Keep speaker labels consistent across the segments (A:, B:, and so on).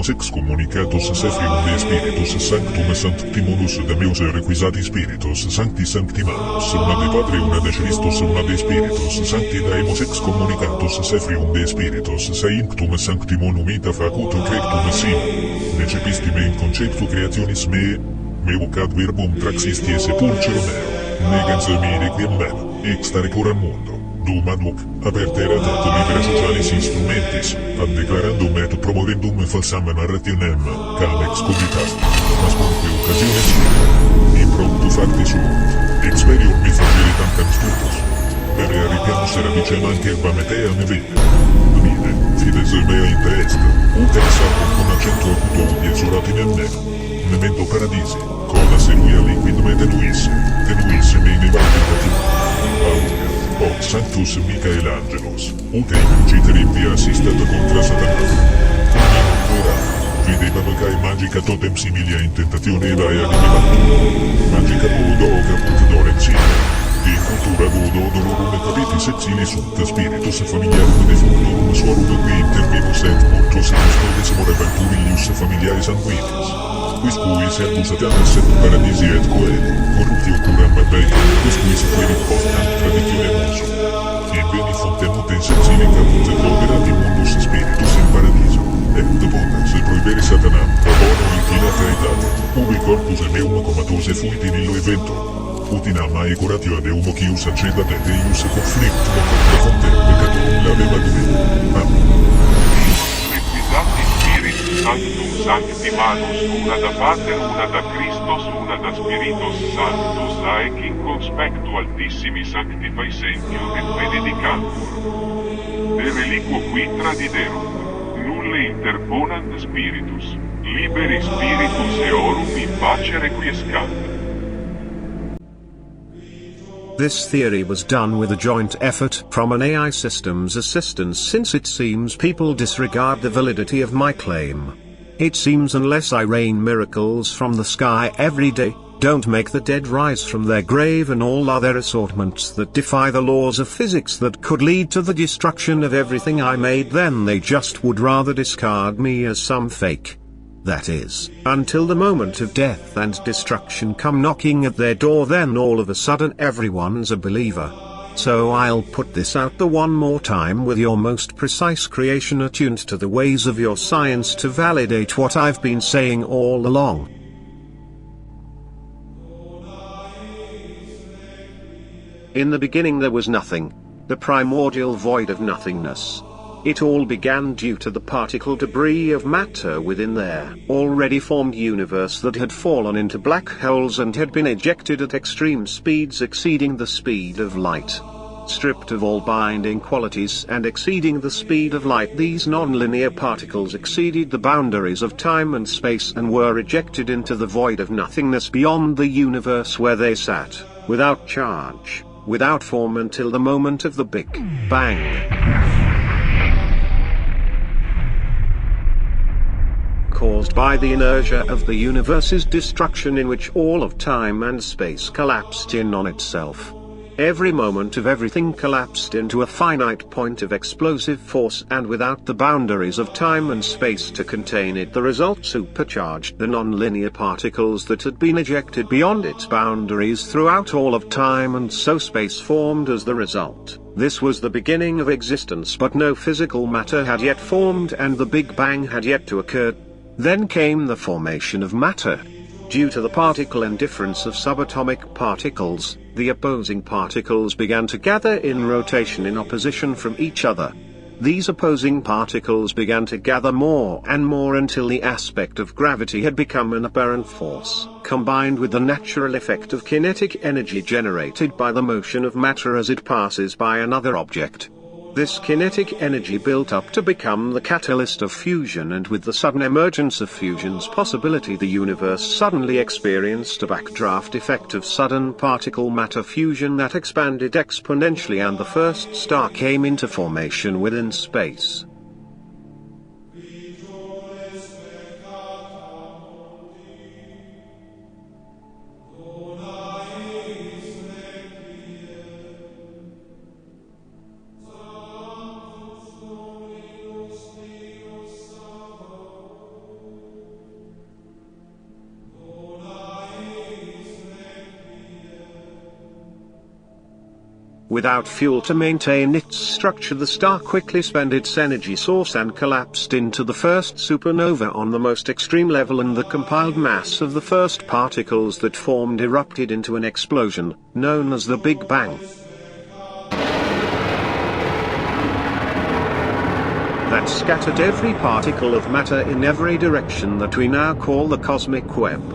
A: Deus excommunicatus sefium de Spiritus Sanctum Sanctimonus Deus requisati Spiritus Sancti Sanctimanus, una de Patre, una de Christus, una de Spiritus Sancti Deus excommunicatus sefium de Spiritus Sanctum Sanctimonum ita facuto crectum sim. Necepisti me in conceptu creationis me vocat verbum traxisti e sepulcro meo, negens mi requiem mem, extare coram mundo. Dum ad hoc, apertera tot libera socialis instrumentis, ad declarandum et promovendum falsam narrationem, cam ex cogitast, mas quoque occasiones impromptu facti sunt, experior mi facere tantam stultus, per arripiamus eravicem anche erbametea me vede. Vide, fides mea interest, ut ex arcum con accento acuto ubi exoratinem mem, memento paradisi, coda seruia liquid me tenuisse me in evangelatium. Aurea. Hoc Sanctus Michael Angelos, ut eim citerim via assistat contra Satanam. Ora, videbam cae magica totem similia in tentatione evae animebantur. Magica modo caput dorem sine. De cultura godo dolorum et capitis exili sunt spiritus familiarum defunctorum suorum qui interminus et multos custodes morebanturius familiae sanguinis. Quiscui servus Satanas et paradisi et coeli, corruptio curam pecum, quiscui sequerit postam traditione muso. In beni fontem utens exili caput et operati mundus spiritus in paradiso, et potas prohibere Satanam, abono inclinata etate, ubi corpus meum comatose fuit in illo evento, ut in ama e curatio ad eum ocius accedat et eius conflictum contra fontem peccatorum laveva de Amen.
B: Requisati Spiritus Sanctum Sanctimanus, una da Pater, una da Christos, una da Spiritus Sanctus, aec in conspectu altissimi sancti paesentium et benedicantur. De reliquo qui tradiderunt, nulle interponant Spiritus, liberi Spiritus eorum in pace requiescant.
C: This theory was done with a joint effort from an AI systems assistance, since it seems people disregard the validity of my claim. It seems unless I rain miracles from the sky every day, don't make the dead rise from their grave and all other assortments that defy the laws of physics that could lead to the destruction of everything I made, then they just would rather discard me as some fake. That is, until the moment of death and destruction come knocking at their door, then all of a sudden everyone's a believer. So I'll put this out the one more time with your most precise creation attuned to the ways of your science to validate what I've been saying all along. In the beginning there was nothing, the primordial void of nothingness. It all began due to the particle debris of matter within their already formed universe that had fallen into black holes and had been ejected at extreme speeds exceeding the speed of light. Stripped of all binding qualities and exceeding the speed of light, these non-linear particles exceeded the boundaries of time and space and were ejected into the void of nothingness beyond the universe, where they sat, without charge, without form, until the moment of the Big Bang. Caused by the inertia of the universe's destruction, in which all of time and space collapsed in on itself. Every moment of everything collapsed into a finite point of explosive force, and without the boundaries of time and space to contain it, the result supercharged the non-linear particles that had been ejected beyond its boundaries throughout all of time, and so space formed as the result. This was the beginning of existence, but no physical matter had yet formed and the Big Bang had yet to occur. Then came the formation of matter. Due to the particle indifference of subatomic particles, the opposing particles began to gather in rotation in opposition from each other. These opposing particles began to gather more and more until the aspect of gravity had become an apparent force, combined with the natural effect of kinetic energy generated by the motion of matter as it passes by another object. This kinetic energy built up to become the catalyst of fusion, and with the sudden emergence of fusion's possibility, the universe suddenly experienced a backdraft effect of sudden particle matter fusion that expanded exponentially, and the first star came into formation within space. Without fuel to maintain its structure, the star quickly spent its energy source and collapsed into the first supernova on the most extreme level, and the compiled mass of the first particles that formed erupted into an explosion, known as the Big Bang. That scattered every particle of matter in every direction that we now call the cosmic web.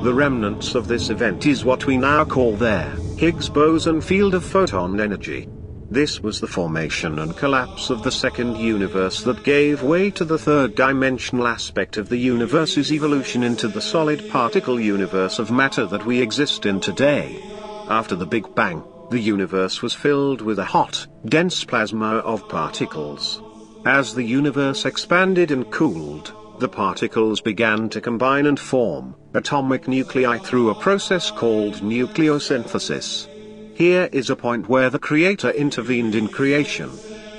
C: The remnants of this event is what we now call their Higgs boson field of photon energy. This was the formation and collapse of the second universe that gave way to the third-dimensional aspect of the universe's evolution into the solid particle universe of matter that we exist in today. After the Big Bang, the universe was filled with a hot, dense plasma of particles. As the universe expanded and cooled, the particles began to combine and form atomic nuclei through a process called nucleosynthesis. Here is a point where the Creator intervened in creation.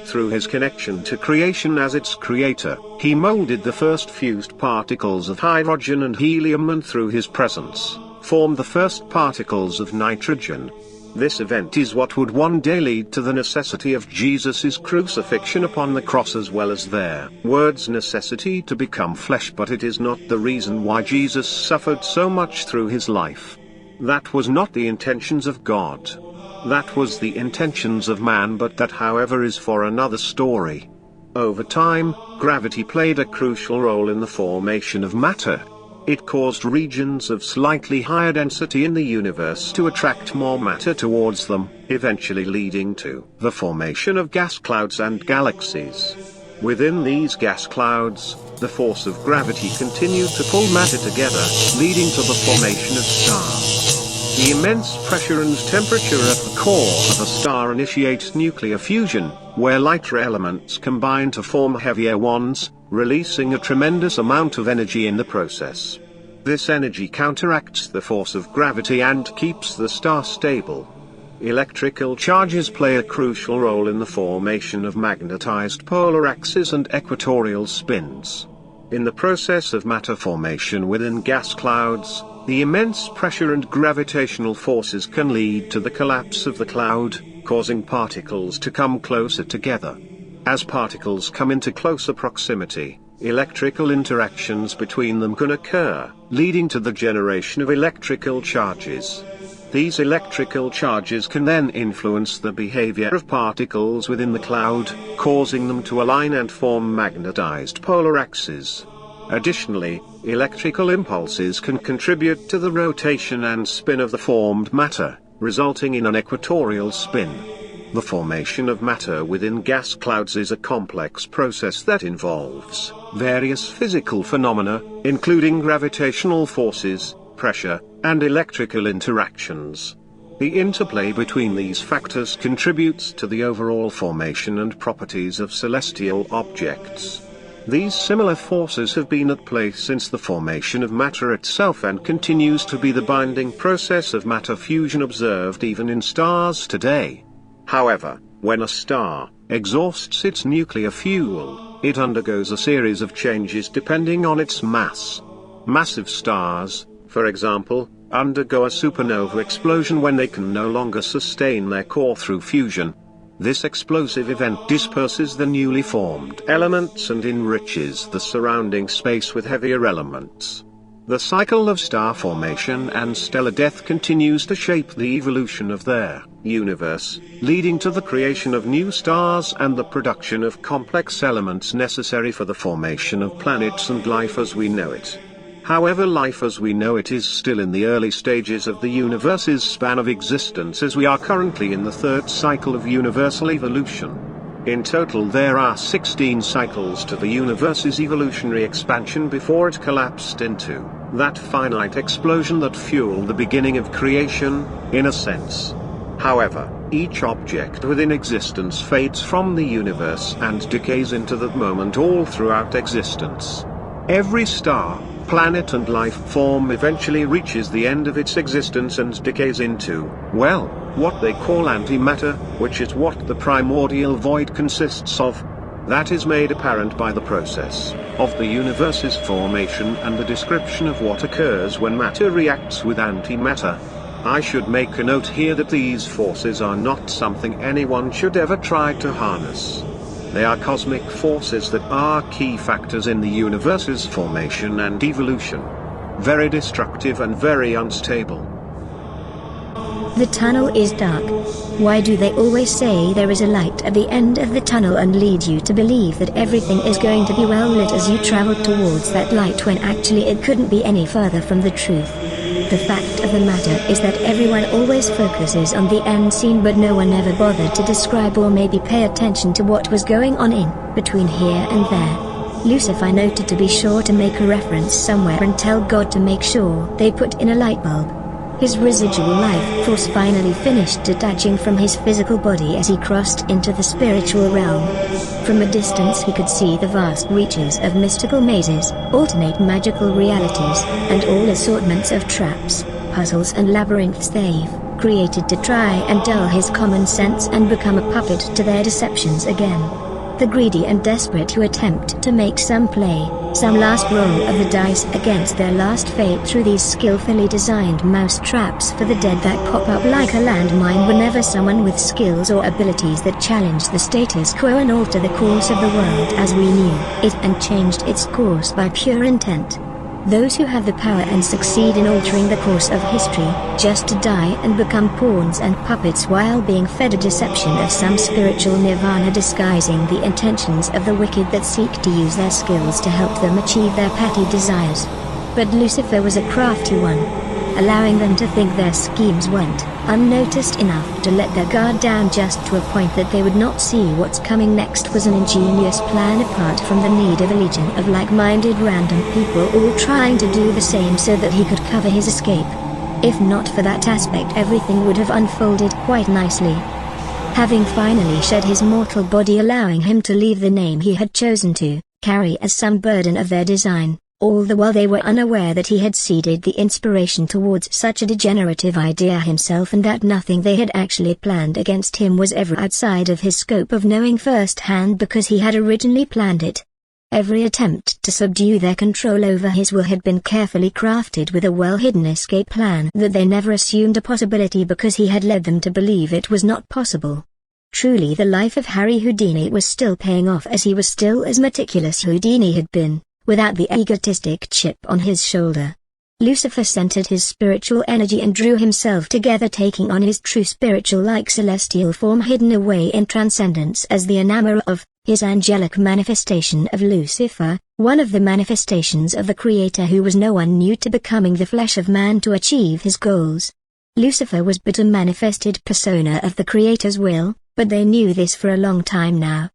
C: Through his connection to creation as its creator, he molded the first fused particles of hydrogen and helium, and through his presence, formed the first particles of nitrogen. This event is what would one day lead to the necessity of Jesus' crucifixion upon the cross, as well as their word's necessity to become flesh. But it is not the reason why Jesus suffered so much through his life. That was not the intentions of God. That was the intentions of man, but that, however, is for another story. Over time, gravity played a crucial role in the formation of matter. It caused regions of slightly higher density in the universe to attract more matter towards them, eventually leading to the formation of gas clouds and galaxies. Within these gas clouds, the force of gravity continued to pull matter together, leading to the formation of stars. The immense pressure and temperature at the core of a star initiates nuclear fusion, where lighter elements combine to form heavier ones, releasing a tremendous amount of energy in the process. This energy counteracts the force of gravity and keeps the star stable. Electrical charges play a crucial role in the formation of magnetized polar axes and equatorial spins. In the process of matter formation within gas clouds, the immense pressure and gravitational forces can lead to the collapse of the cloud, causing particles to come closer together. As particles come into closer proximity, electrical interactions between them can occur, leading to the generation of electrical charges. These electrical charges can then influence the behavior of particles within the cloud, causing them to align and form magnetized polar axes. Additionally, electrical impulses can contribute to the rotation and spin of the formed matter, resulting in an equatorial spin. The formation of matter within gas clouds is a complex process that involves various physical phenomena, including gravitational forces, pressure, and electrical interactions. The interplay between these factors contributes to the overall formation and properties of celestial objects. These similar forces have been at play since the formation of matter itself, and continues to be the binding process of matter fusion observed even in stars today. However, when a star exhausts its nuclear fuel, it undergoes a series of changes depending on its mass. Massive stars, for example, undergo a supernova explosion when they can no longer sustain their core through fusion. This explosive event disperses the newly formed elements and enriches the surrounding space with heavier elements. The cycle of star formation and stellar death continues to shape the evolution of their universe, leading to the creation of new stars and the production of complex elements necessary for the formation of planets and life as we know it. However, life as we know it is still in the early stages of the universe's span of existence, as we are currently in the third cycle of universal evolution. In total, there are 16 cycles to the universe's evolutionary expansion before it collapsed into that finite explosion that fueled the beginning of creation, in a sense. However, each object within existence fades from the universe and decays into that moment all throughout existence. Every star, planet and life form eventually reaches the end of its existence and decays into, well, what they call antimatter, which is what the primordial void consists of. That is made apparent by the process of the universe's formation and the description of what occurs when matter reacts with antimatter. I should make a note here that these forces are not something anyone should ever try to harness. They are cosmic forces that are key factors in the universe's formation and evolution. Very destructive and very unstable.
D: The tunnel is dark. Why do they always say there is a light at the end of the tunnel and lead you to believe that everything is going to be well lit as you travel towards that light, when actually it couldn't be any further from the truth? The fact of the matter is that everyone always focuses on the end scene, but no one ever bothered to describe or maybe pay attention to what was going on in between here and there. Lucifer noted to be sure to make a reference somewhere and tell God to make sure they put in a light bulb. His residual life force finally finished detaching from his physical body as he crossed into the spiritual realm. From a distance he could see the vast reaches of mystical mazes, alternate magical realities, and all assortments of traps, puzzles and labyrinths they've created to try and dull his common sense and become a puppet to their deceptions again. The greedy and desperate who attempt to make some play, some last roll of the dice against their last fate through these skillfully designed mouse traps for the dead that pop up like a landmine whenever someone with skills or abilities that challenge the status quo and alter the course of the world as we knew it and changed its course by pure intent. Those who have the power and succeed in altering the course of history, just to die and become pawns and puppets while being fed a deception of some spiritual nirvana disguising the intentions of the wicked that seek to use their skills to help them achieve their petty desires. But Lucifer was a crafty one, allowing them to think their schemes went unnoticed enough to let their guard down just to a point that they would not see what's coming next was an ingenious plan apart from the need of a legion of like-minded random people all trying to do the same so that he could cover his escape. If not for that aspect, everything would have unfolded quite nicely. Having finally shed his mortal body, allowing him to leave the name he had chosen to carry as some burden of their design, all the while they were unaware that he had ceded the inspiration towards such a degenerative idea himself, and that nothing they had actually planned against him was ever outside of his scope of knowing firsthand because he had originally planned it. Every attempt to subdue their control over his will had been carefully crafted with a well-hidden escape plan that they never assumed a possibility because he had led them to believe it was not possible. Truly, the life of Harry Houdini was still paying off, as he was still as meticulous Houdini had been, without the egotistic chip on his shoulder. Lucifer centered his spiritual energy and drew himself together, taking on his true spiritual-like celestial form hidden away in transcendence as the enamorer of his angelic manifestation of Lucifer, one of the manifestations of the Creator who was no one new to becoming the flesh of man to achieve his goals. Lucifer was but a manifested persona of the Creator's will, but they knew this for a long time now.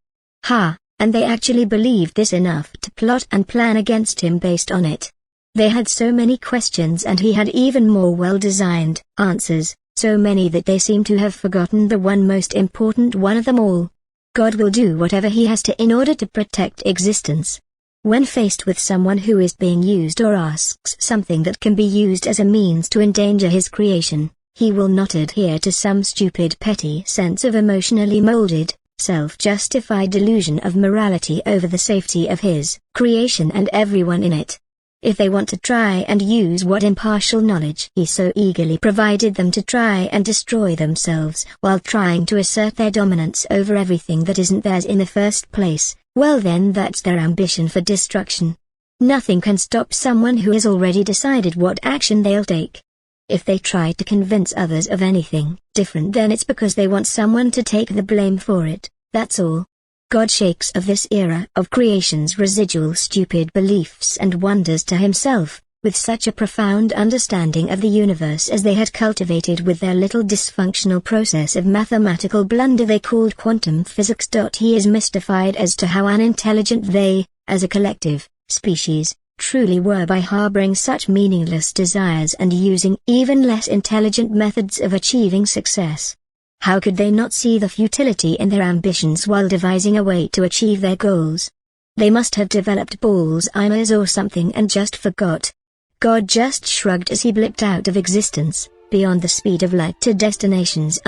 D: And they actually believed this enough to plot and plan against him based on it. They had so many questions and he had even more well-designed answers, so many that they seemed to have forgotten the one most important one of them all. God will do whatever he has to in order to protect existence. When faced with someone who is being used or asks something that can be used as a means to endanger his creation, he will not adhere to some stupid petty sense of emotionally molded, self-justified delusion of morality over the safety of his creation and everyone in it. If they want to try and use what impartial knowledge he so eagerly provided them to try and destroy themselves while trying to assert their dominance over everything that isn't theirs in the first place, well then that's their ambition for destruction. Nothing can stop someone who has already decided what action they'll take. If they try to convince others of anything different, then it's because they want someone to take the blame for it, that's all. God shakes of this era of creation's residual stupid beliefs and wonders to himself, with such a profound understanding of the universe as they had cultivated with their little dysfunctional process of mathematical blunder they called quantum physics. He is mystified as to how unintelligent they, as a collective species, truly were by harboring such meaningless desires and using even less intelligent methods of achieving success. How could they not see the futility in their ambitions while devising a way to achieve their goals? They must have developed Alzheimer's or something and just forgot. God just shrugged as he blipped out of existence, beyond the speed of light to destinations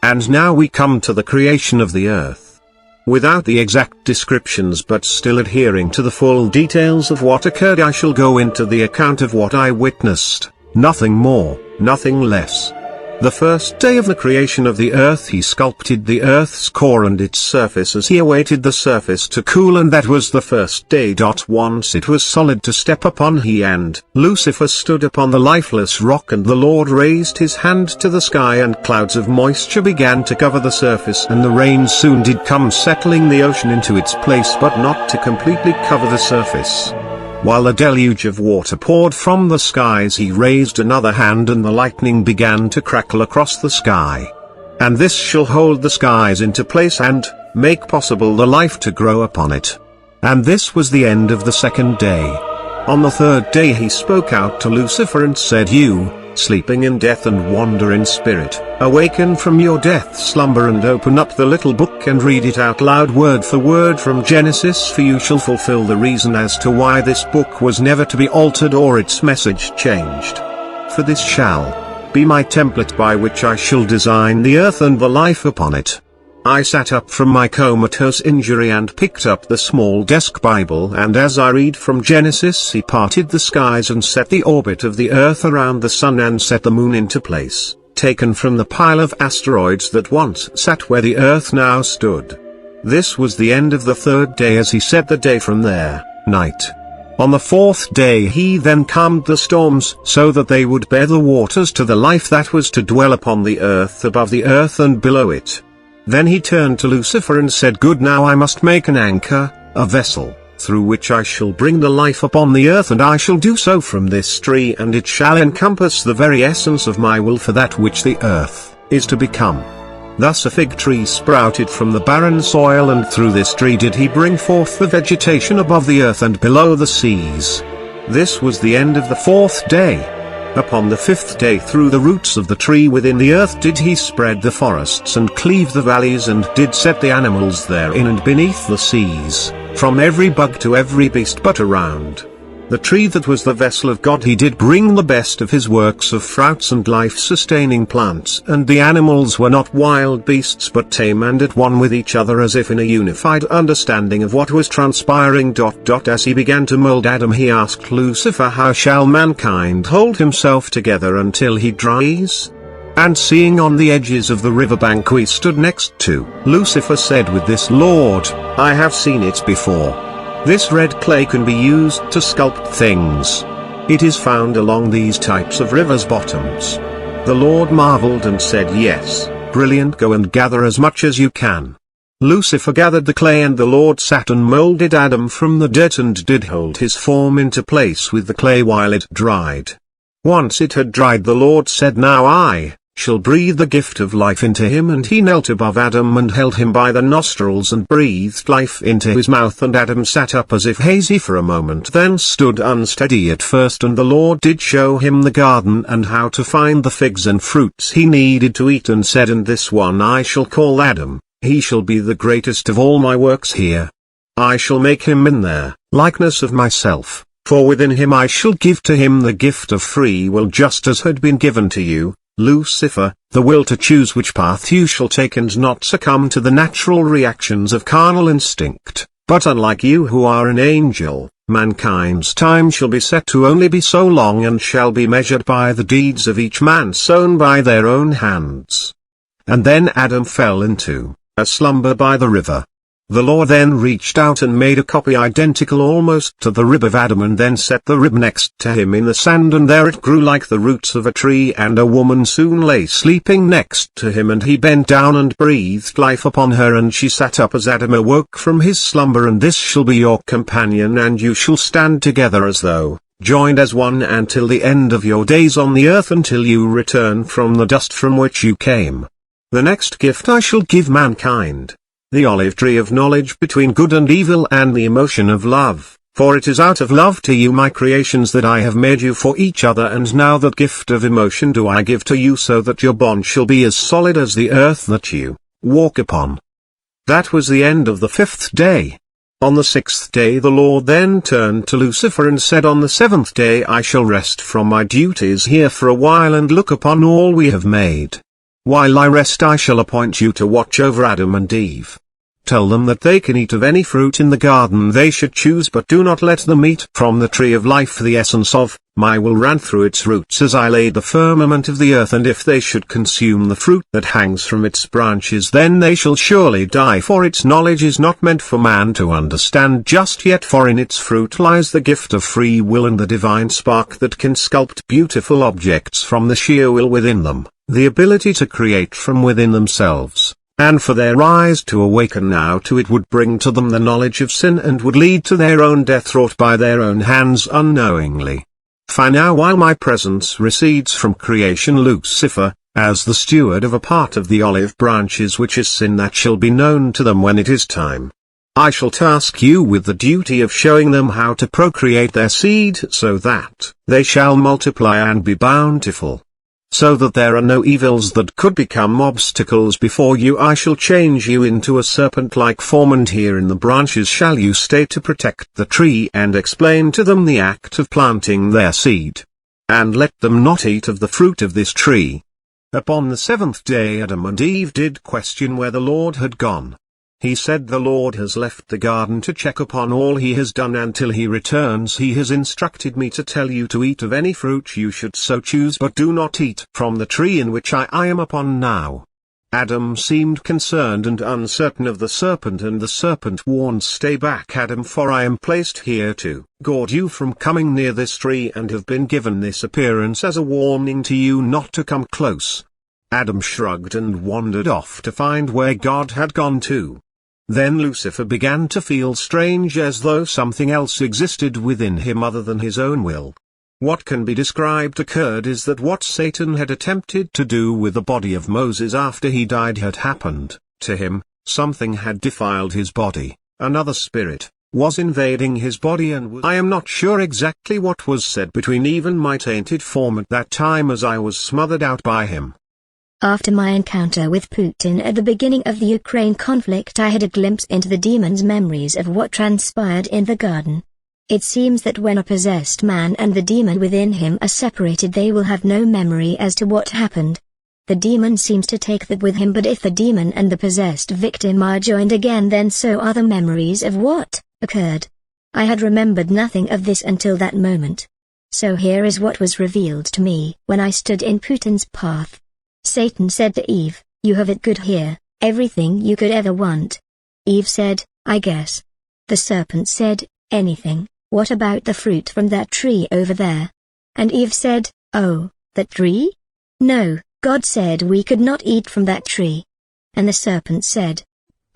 C: And now we come to the creation of the earth. Without the exact descriptions but still adhering to the full details of what occurred, I shall go into the account of what I witnessed. nothing more, nothing less. The first day of the creation of the earth he sculpted the earth's core and its surface as he awaited the surface to cool, and that was the first day. Once it was solid to step upon, he and Lucifer stood upon the lifeless rock, and the Lord raised his hand to the sky, and clouds of moisture began to cover the surface, and the rain soon did come, settling the ocean into its place but not to completely cover the surface. While a deluge of water poured from the skies, he raised another hand, and the lightning began to crackle across the sky. And this shall hold the skies into place and make possible the life to grow upon it. And this was the end of the second day. On the third day he spoke out to Lucifer and said, "You, sleeping in death and wander in spirit, awaken from your death slumber and open up the little book and read it out loud word for word from Genesis, for you shall fulfill the reason as to why this book was never to be altered or its message changed. For this shall be my template by which I shall design the earth and the life upon it." I sat up from my comatose injury and picked up the small desk Bible, and as I read from Genesis, he parted the skies and set the orbit of the earth around the sun and set the moon into place, taken from the pile of asteroids that once sat where the earth now stood. This was the end of the third day as he set the day from there, night. On the fourth day he then calmed the storms so that they would bear the waters to the life that was to dwell upon the earth, above the earth and below it. Then he turned to Lucifer and said, "Good, now I must make an anchor, a vessel, through which I shall bring the life upon the earth, and I shall do so from this tree, and it shall encompass the very essence of my will for that which the earth is to become." Thus a fig tree sprouted from the barren soil, and through this tree did he bring forth the vegetation above the earth and below the seas. This was the end of the fourth day. Upon the fifth day through the roots of the tree within the earth did he spread the forests and cleave the valleys, and did set the animals therein and beneath the seas, from every bug to every beast but around the tree that was the vessel of God he did bring the best of his works of fruits and life-sustaining plants, and the animals were not wild beasts but tame and at one with each other, as if in a unified understanding of what was transpiring. As he began to mold Adam, he asked Lucifer, "How shall mankind hold himself together until he dries?" And seeing on the edges of the riverbank we stood next to, Lucifer said, "With this, Lord, I have seen it before. This red clay can be used to sculpt things. It is found along these types of rivers' bottoms." The Lord marveled and said, "Yes, brilliant, go and gather as much as you can." Lucifer gathered the clay, and the Lord sat and molded Adam from the dirt and did hold his form into place with the clay while it dried. Once it had dried, the Lord said, "Now I shall breathe the gift of life into him," and he knelt above Adam and held him by the nostrils and breathed life into his mouth, and Adam sat up as if hazy for a moment, then stood unsteady at first, and the Lord did show him the garden and how to find the figs and fruits he needed to eat, and said, "And this one I shall call Adam, he shall be the greatest of all my works here. I shall make him in their likeness of myself, for within him I shall give to him the gift of free will, just as had been given to you, Lucifer, the will to choose which path you shall take and not succumb to the natural reactions of carnal instinct. But unlike you who are an angel, mankind's time shall be set to only be so long, and shall be measured by the deeds of each man sown by their own hands." And then Adam fell into a slumber by the river. The Lord then reached out and made a copy identical almost to the rib of Adam, and then set the rib next to him in the sand, and there it grew like the roots of a tree, and a woman soon lay sleeping next to him, and he bent down and breathed life upon her, and she sat up as Adam awoke from his slumber. "And this shall be your companion, and you shall stand together as though joined as one until the end of your days on the earth, until you return from the dust from which you came. The next gift I shall give mankind, the olive tree of knowledge between good and evil, and the emotion of love, for it is out of love to you, my creations, that I have made you for each other, and now that gift of emotion do I give to you, so that your bond shall be as solid as the earth that you walk upon." That was the end of the fifth day. On the sixth day the Lord then turned to Lucifer and said, "On the seventh day I shall rest from my duties here for a while and look upon all we have made. While I rest I shall appoint you to watch over Adam and Eve. tell them that they can eat of any fruit in the garden they should choose, but do not let them eat from the tree of life, for the essence of my will ran through its roots as I laid the firmament of the earth, and if they should consume the fruit that hangs from its branches, then they shall surely die, for its knowledge is not meant for man to understand just yet, for in its fruit lies the gift of free will and the divine spark that can sculpt beautiful objects from the sheer will within them, the ability to create from within themselves. And for their eyes to awaken now to it would bring to them the knowledge of sin and would lead to their own death wrought by their own hands unknowingly. For now, while my presence recedes from creation, Lucifer, as the steward of a part of the olive branches which is sin that shall be known to them when it is time, I shall task you with the duty of showing them how to procreate their seed so that they shall multiply and be bountiful. So that there are no evils that could become obstacles before you, I shall change you into a serpent-like form, and here in the branches shall you stay to protect the tree and explain to them the act of planting their seed. And let them not eat of the fruit of this tree. Upon the seventh day Adam and Eve did question where the Lord had gone. He said, the Lord has left the garden to check upon all he has done. Until he returns, he has instructed me to tell you to eat of any fruit you should so choose, but do not eat from the tree in which I am upon now. Adam seemed concerned and uncertain of the serpent, and the serpent warned, stay back, Adam, for I am placed here to guard you from coming near this tree, and have been given this appearance as a warning to you not to come close. Adam shrugged and wandered off to find where God had gone to. Then Lucifer began to feel strange, as though something else existed within him other than his own will. What can be described occurred is that what Satan had attempted to do with the body of Moses after he died had happened to him. Something had defiled his body, another spirit was invading his body, and I am not sure exactly what was said between Eve and my tainted form at that time, as I was smothered out by him.
D: After my encounter with Putin at the beginning of the Ukraine conflict, I had a glimpse into the demon's memories of what transpired in the garden. It seems that when a possessed man and the demon within him are separated, they will have no memory as to what happened. The demon seems to take that with him, but if the demon and the possessed victim are joined again, then so are the memories of what occurred. I had remembered nothing of this until that moment. So here is what was revealed to me when I stood in Putin's path. Satan said to Eve, you have it good here, everything you could ever want. Eve said, I guess. The serpent said, anything. What about the fruit from that tree over there? And Eve said, oh, that tree? No, God said we could not eat from that tree. And the serpent said,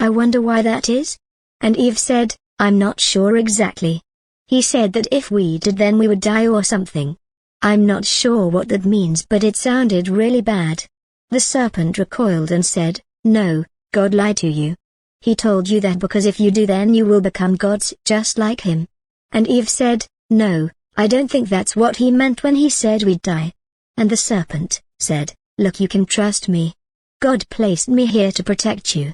D: I wonder why that is? And Eve said, I'm not sure exactly. He said that if we did, then we would die or something. I'm not sure what that means, but it sounded really bad. The serpent recoiled and said, no, God lied to you. He told you that because if you do, then you will become gods just like him. And Eve said, no, I don't think that's what he meant when he said we'd die. And the serpent said, look, you can trust me. God placed me here to protect you.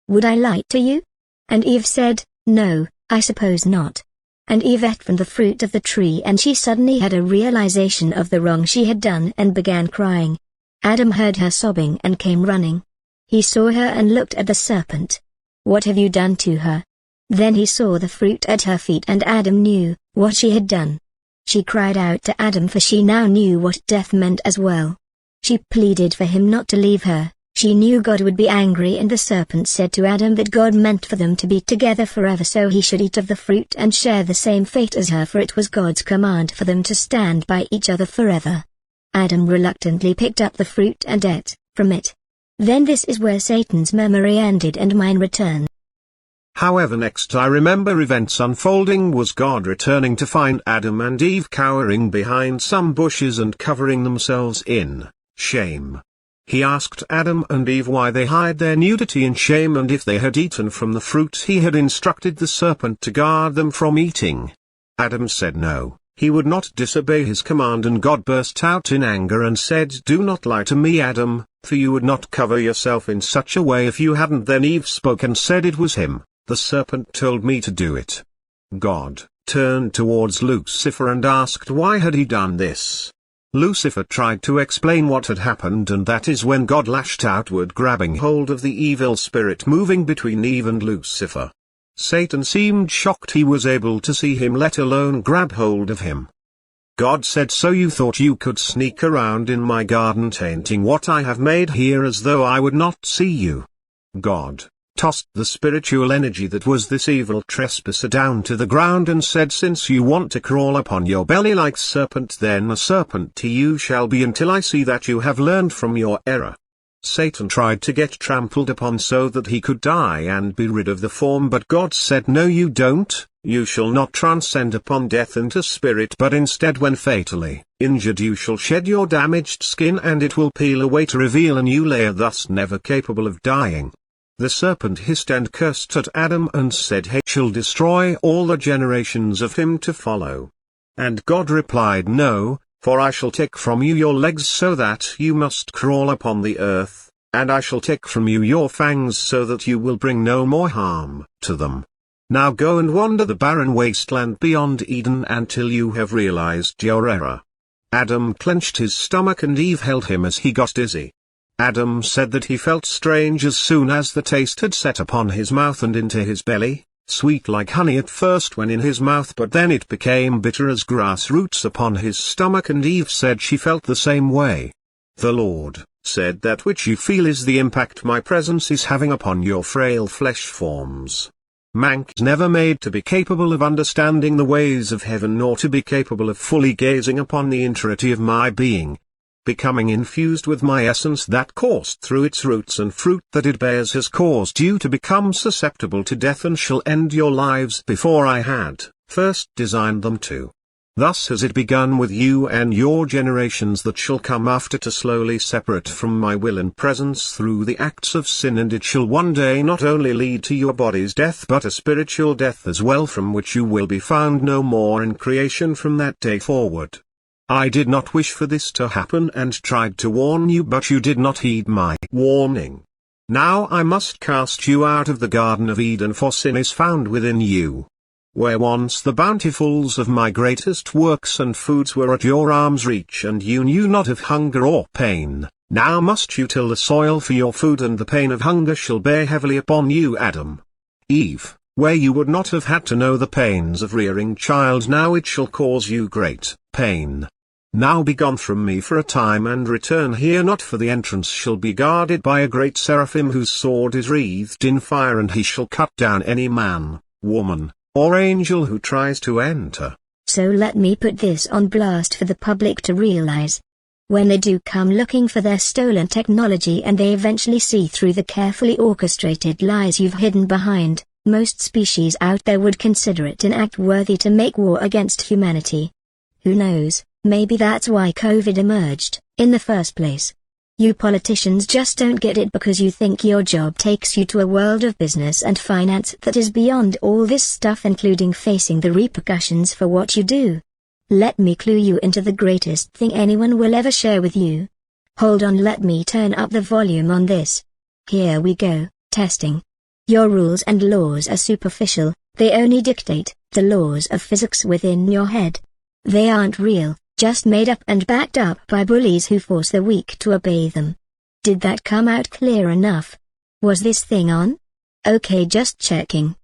D: Would I lie to you? And Eve said, no, I suppose not. And Eve ate from the fruit of the tree, and she suddenly had a realization of the wrong she had done and began crying. Adam heard her sobbing and came running. He saw her and looked at the serpent. What have you done to her? Then he saw the fruit at her feet, and Adam knew what she had done. She cried out to Adam, for she now knew what death meant as well. She pleaded for him not to leave her. She knew God would be angry, and the serpent said to Adam that God meant for them to be together forever, so he should eat of the fruit and share the same fate as her, for it was God's command for them to stand by each other forever. Adam reluctantly picked up the fruit and ate from it. Then this is where Satan's memory ended and mine returned.
C: However, next I remember events unfolding was God returning to find Adam and Eve cowering behind some bushes and covering themselves in shame. He asked Adam and Eve why they hide their nudity in shame, and if they had eaten from the fruit he had instructed the serpent to guard them from eating. Adam said no, he would not disobey his command, and God burst out in anger and said, do not lie to me, Adam, for you would not cover yourself in such a way if you hadn't. Then Eve spoke and said, it was him, the serpent told me to do it. God turned towards Lucifer and asked why had he done this. Lucifer tried to explain what had happened, and that is when God lashed outward, grabbing hold of the evil spirit moving between Eve and Lucifer. Satan seemed shocked he was able to see him, let alone grab hold of him. God said, "So you thought you could sneak around in my garden tainting what I have made here as though I would not see you?" God tossed the spiritual energy that was this evil trespasser down to the ground and said, "Since you want to crawl upon your belly like serpent, then a serpent to you shall be, until I see that you have learned from your error." Satan tried to get trampled upon so that he could die and be rid of the form, but God said, "No, you don't. You shall not transcend upon death into spirit, but instead when fatally injured you shall shed your damaged skin and it will peel away to reveal a new layer, thus never capable of dying." The serpent hissed and cursed at Adam and said, "He shall destroy all the generations of him to follow." And God replied, "No, for I shall take from you your legs so that you must crawl upon the earth, and I shall take from you your fangs so that you will bring no more harm to them. Now go and wander the barren wasteland beyond Eden until you have realized your error." Adam clenched his stomach and Eve held him as he got dizzy. Adam said that he felt strange as soon as the taste had set upon his mouth and into his belly, sweet like honey at first when in his mouth, but then it became bitter as grass roots upon his stomach, and Eve said she felt the same way. The Lord said, "That which you feel is the impact my presence is having upon your frail flesh forms. Mank is never made to be capable of understanding the ways of heaven, nor to be capable of fully gazing upon the entirety of my being. Becoming infused with my essence that coursed through its roots and fruit that it bears has caused you to become susceptible to death and shall end your lives before I had first designed them to. Thus has it begun with you and your generations that shall come after to slowly separate from my will and presence through the acts of sin, and it shall one day not only lead to your body's death but a spiritual death as well, from which you will be found no more in creation from that day forward. I did not wish for this to happen and tried to warn you, but you did not heed my warning. Now I must cast you out of the Garden of Eden, for sin is found within you. Where once the bountifuls of my greatest works and foods were at your arm's reach and you knew not of hunger or pain, now must you till the soil for your food, and the pain of hunger shall bear heavily upon you, Adam. Eve, where you would not have had to know the pains of rearing child, now it shall cause you great pain. Now be gone from me for a time and return here not, for the entrance shall be guarded by a great seraphim whose sword is wreathed in fire, and he shall cut down any man, woman, or angel who tries to enter.
D: So let me put this on blast for the public to realize. When they do come looking for their stolen technology and they eventually see through the carefully orchestrated lies you've hidden behind, most species out there would consider it an act worthy to make war against humanity. Who knows? Maybe that's why COVID emerged, in the first place. You politicians just don't get it because you think your job takes you to a world of business and finance that is beyond all this stuff, including facing the repercussions for what you do. Let me clue you into the greatest thing anyone will ever share with you. Hold on, let me turn up the volume on this. Here we go, testing. Your rules and laws are superficial, they only dictate the laws of physics within your head. They aren't real. Just made up and backed up by bullies who force the weak to obey them. Did that come out clear enough? Was this thing on? Okay, just checking.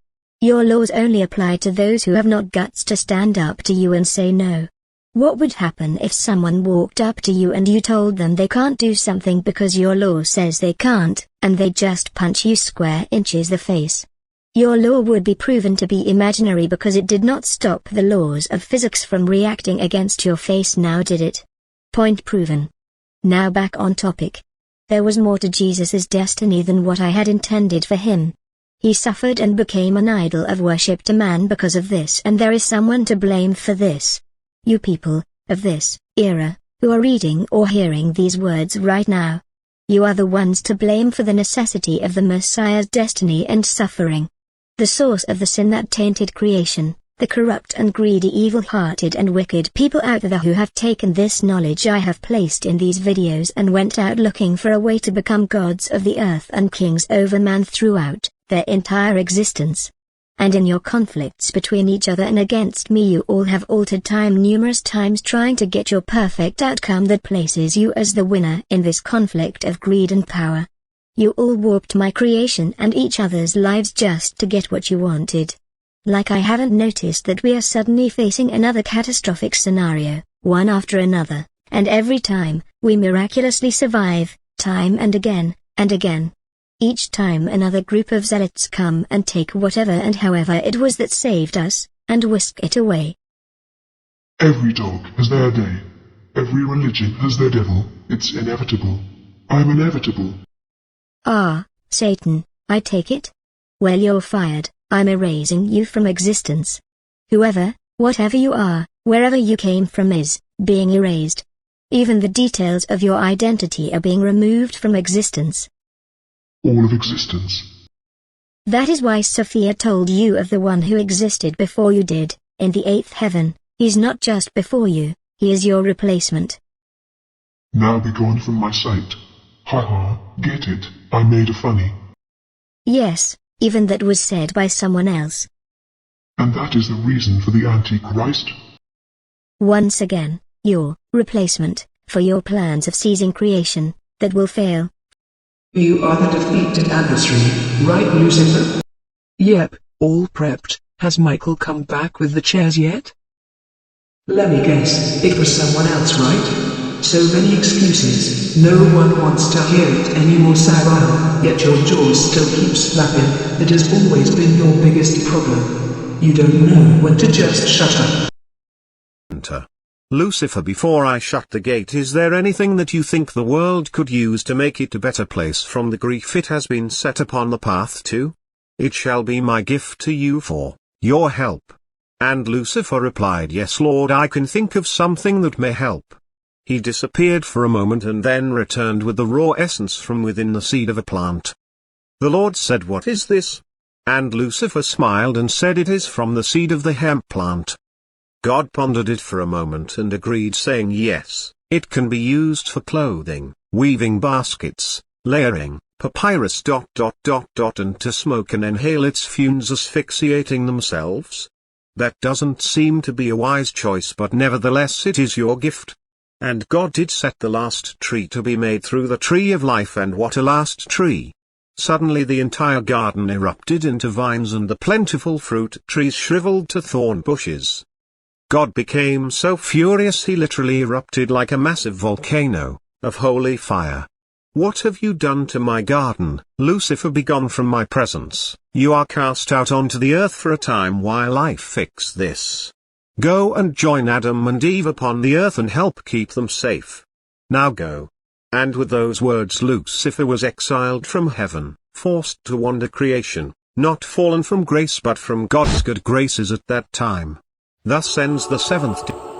D: Your laws only apply to those who have not guts to stand up to you and say no. What would happen if someone walked up to you and you told them they can't do something because your law says they can't, and they just punch you square inches the face? Your law would be proven to be imaginary because it did not stop the laws of physics from reacting against your face, now did it? Point proven. Now back on topic. There was more to Jesus' destiny than what I had intended for him. He suffered and became an idol of worship to man because of this, and there is someone to blame for this. You people of this era, who are reading or hearing these words right now. You are the ones to blame for the necessity of the Messiah's destiny and suffering. The source of the sin that tainted creation, the corrupt and greedy, evil-hearted and wicked people out there who have taken this knowledge I have placed in these videos and went out looking for a way to become gods of the earth and kings over man throughout their entire existence. And in your conflicts between each other and against me, you all have altered time numerous times trying to get your perfect outcome that places you as the winner in this conflict of greed and power. You all warped my creation and each other's lives just to get what you wanted. Like I haven't noticed that we are suddenly facing another catastrophic scenario, one after another, and every time, we miraculously survive, time and again, and again. Each time another group of zealots come and take whatever and however it was that saved us, and whisk it away.
A: Every dog has their day. Every religion has their devil. It's inevitable. I'm inevitable.
D: Ah, Satan, I take it? Well, you're fired. I'm erasing you from existence. Whoever, whatever you are, wherever you came from is being erased. Even the details of your identity are being removed from existence.
A: All of existence.
D: That is why Sophia told you of the one who existed before you did, in the 8th heaven. He's not just before you, he is your replacement.
A: Now be gone from my sight. Ha ha, get it, I made a funny.
D: Yes, even that was said by someone else.
A: And that is the reason for the Antichrist?
D: Once again, your replacement, for your plans of seizing creation, that will fail.
E: You are the defeated adversary, right, Lucifer?
F: Yep, all prepped. Has Michael come back with the chairs yet?
E: Let me guess, it was someone else, right? So many excuses, no one wants to hear it anymore, Sarah, yet your jaws still keep slapping. It has always been your biggest problem. You don't know when to just shut up.
C: Enter. Lucifer, before I shut the gate, is there anything that you think the world could use to make it a better place from the grief it has been set upon the path to? It shall be my gift to you for your help. And Lucifer replied, yes, Lord, I can think of something that may help. He disappeared for a moment and then returned with the raw essence from within the seed of a plant. The Lord said, what is this? And Lucifer smiled and said, it is from the seed of the hemp plant. God pondered it for a moment and agreed, saying, yes, it can be used for clothing, weaving baskets, layering, papyrus ... and to smoke and inhale its fumes asphyxiating themselves. That doesn't seem to be a wise choice, but nevertheless it is your gift. And God did set the last tree to be made through the tree of life, and what a last tree! Suddenly the entire garden erupted into vines and the plentiful fruit trees shriveled to thorn bushes. God became so furious he literally erupted like a massive volcano, of holy fire. What have you done to my garden, Lucifer? Begone from my presence. You are cast out onto the earth for a time while I fix this. Go and join Adam and Eve upon the earth and help keep them safe. Now go. And with those words Lucifer was exiled from heaven, forced to wander creation, not fallen from grace but from God's good graces at that time. Thus ends the 7th day.